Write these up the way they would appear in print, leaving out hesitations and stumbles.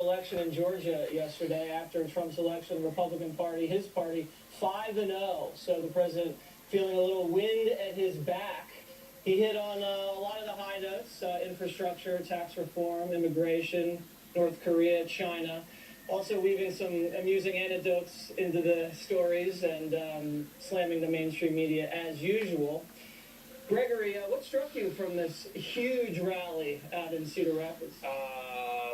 election in Georgia yesterday. After Trump's election, the Republican Party, his party, 5-0. So the president feeling a little wind at his back. He hit on a lot of the high notes, infrastructure, tax reform, immigration, North Korea, China. Also weaving some amusing anecdotes into the stories and slamming the mainstream media as usual. Gregory, what struck you from this huge rally out in Cedar Rapids?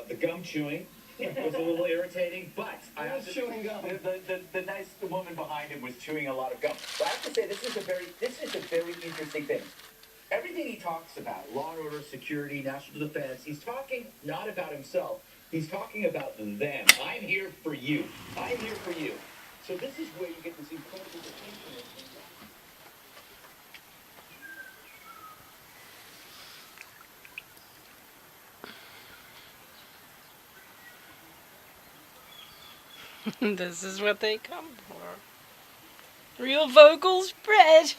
The gum chewing was a little irritating, but I was chewing gum. The nice woman behind him was chewing a lot of gum. But I have to say, this is a very interesting thing. Everything he talks about, law and order, security, national defense, he's talking not about himself. He's talking about them. I'm here for you. I'm here for you. So this is where you get this incredible distinction. This is what they come for. Real vocal spread.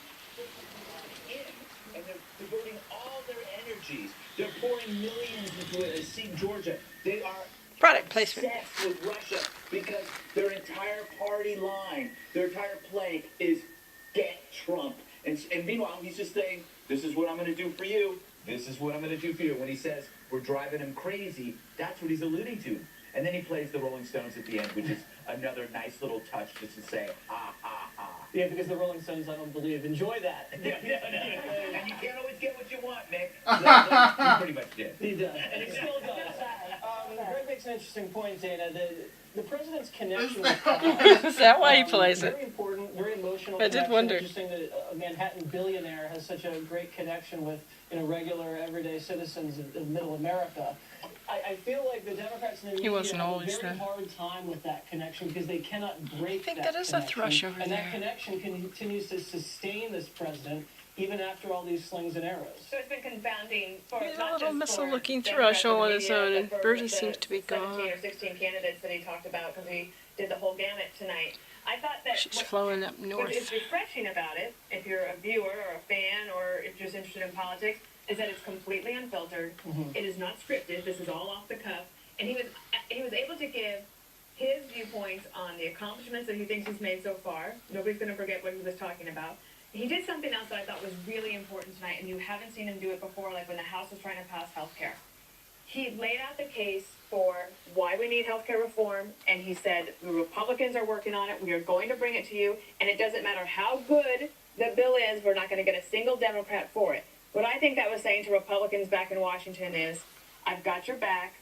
And they're devoting all their energies. They're pouring millions into it. See, Georgia, they are Product placement. obsessed with Russia because their entire party line, their entire plank is get Trump. And meanwhile, he's just saying, this is what I'm going to do for you. This is what I'm going to do for you. When he says we're driving him crazy, that's what he's alluding to. And then he plays the Rolling Stones at the end, which is another nice little touch just to say, ah, ah, ah. Yeah, because the Rolling Stones, I don't believe, enjoy that. No. And you can't always get what you want, Nick. He pretty much did. He does. And he still does. Greg makes an interesting point, Dana. The president's connection with Trump Is that why he plays it? Very important, very emotional. I did wonder. Interesting that a Manhattan billionaire has such a great connection with regular, everyday citizens of middle America. I feel like the Democrats and the media wasn't have always a very there. hard time with that connection because they cannot break I think that that is a connection. thrush over and there. that connection continues to sustain this president even after all these slings and arrows. So it's been confounding for He's a not little just for missile-looking Democrats thrush and all the on his media, own, but and for Bertie the seems to be 17 gone. or 16 candidates that he talked about because he did the whole gamut tonight. I thought that She's flowing up what north. is refreshing about it, if you're a viewer or a fan or if you're just interested in politics, is that it's completely unfiltered. It is not scripted. This is all off the cuff. And he was able to give his viewpoints on the accomplishments that he thinks he's made so far. Nobody's going to forget what he was talking about. He did something else that I thought was really important tonight, and you haven't seen him do it before, like when the House was trying to pass health care. He laid out the case for why we need health care reform, and he said, the Republicans are working on it, we are going to bring it to you, and it doesn't matter how good the bill is, we're not going to get a single Democrat for it. What I think that was saying to Republicans back in Washington is, I've got your back,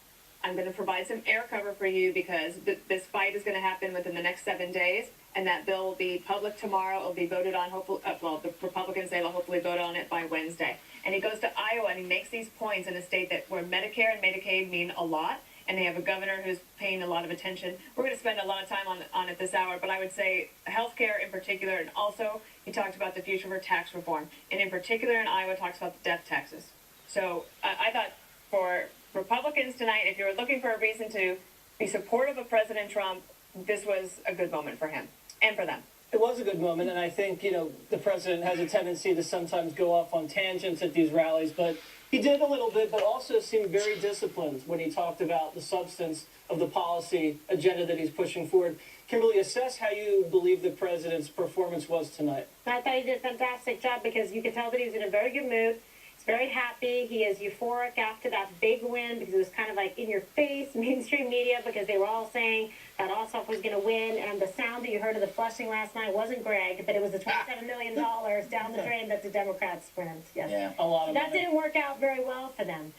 I'm going to provide some air cover for you because this fight is going to happen within the next 7 days, and that bill will be public tomorrow. It'll be voted on, hopefully, well, the Republicans say they'll hopefully vote on it by Wednesday. And he goes to Iowa and he makes these points in a state that where Medicare and Medicaid mean a lot, and they have a governor who's paying a lot of attention. We're going to spend a lot of time on it this hour, but I would say healthcare in particular, and also he talked about the future for tax reform, and in particular in Iowa talks about the death taxes. So I thought for Republicans tonight, if you were looking for a reason to be supportive of President Trump, this was a good moment for him and for them. It was a good moment, and I think, the president has a tendency to sometimes go off on tangents at these rallies, but he did a little bit, but also seemed very disciplined when he talked about the substance of the policy agenda that he's pushing forward. Kimberly, assess how you believe the president's performance was tonight. I thought he did a fantastic job because you could tell that he was in a very good mood. He's very happy. He is euphoric after that big win because it was kind of like in your face, mainstream media, because they were all saying that Ossoff was going to win. And the sound that you heard of the flushing last night wasn't Greg, but it was the $27 million down the drain that the Democrats spent. Yes. Yeah, a lot of that didn't work out very well for them.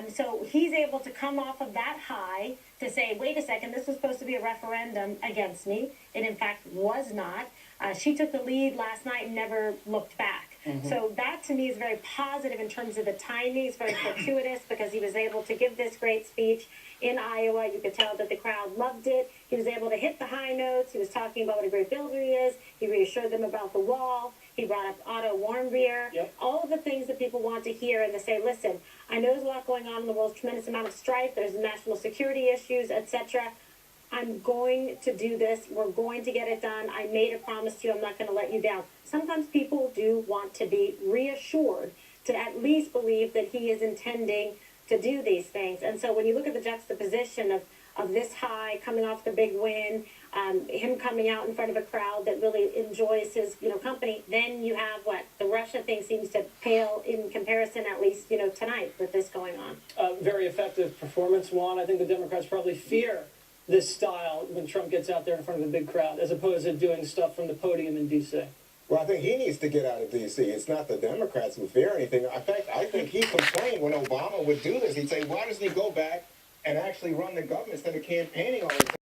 So he's able to come off of that high to say, wait a second, this was supposed to be a referendum against me. It, in fact, was not. She took the lead last night and never looked back. So that, to me, is very positive in terms of the timing. It's very fortuitous because he was able to give this great speech in Iowa. You could tell that the crowd loved it. He was able to hit the high notes. He was talking about what a great builder he is. He reassured them about the wall. He brought up Otto Warmbier. Yep. All of the things that people want to hear, and to say, listen, I know there's a lot going on in the world, tremendous amount of strife. There's national security issues, etc. I'm going to do this. We're going to get it done. I made a promise to you. I'm not going to let you down. Sometimes people do want to be reassured, to at least believe that he is intending to do these things. And so when you look at the juxtaposition of of this high, coming off the big win, him coming out in front of a crowd that really enjoys his, company, then you have what? The Russia thing seems to pale in comparison, at least, tonight with this going on. Very effective performance, Juan. I think the Democrats probably fear this style when Trump gets out there in front of a big crowd, as opposed to doing stuff from the podium in D.C. Well, I think he needs to get out of D.C. It's not the Democrats who fear anything. In fact, I think he complained when Obama would do this. He'd say, why doesn't he go back and actually run the government instead of campaigning all the time?